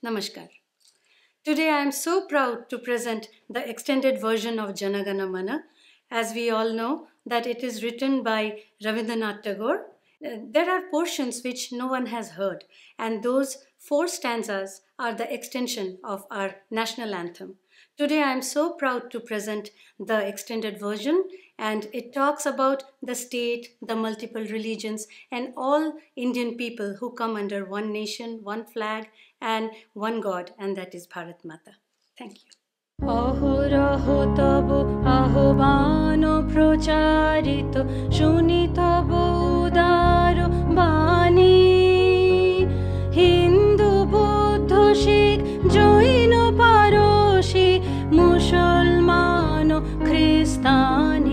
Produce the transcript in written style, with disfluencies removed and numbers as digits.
Namaskar. Today I am so proud to present the extended version of Jana Gana Mana. As we all know that it is written by Rabindranath Tagore. There are portions which no one has heard, and those 4 stanzas are the extension of our national anthem. Today I am so proud to present the extended version, and it talks about the state, the multiple religions, and all Indian people who come under one nation, one flag, and one God, and that is Bharat Mata. Thank you. অহরহ তব আহ্বান প্রচারিত শুনি তব উদার বাণী হিন্দু বৌদ্ধ শিখ জৈন পারসী মুসলমান খ্রিস্তান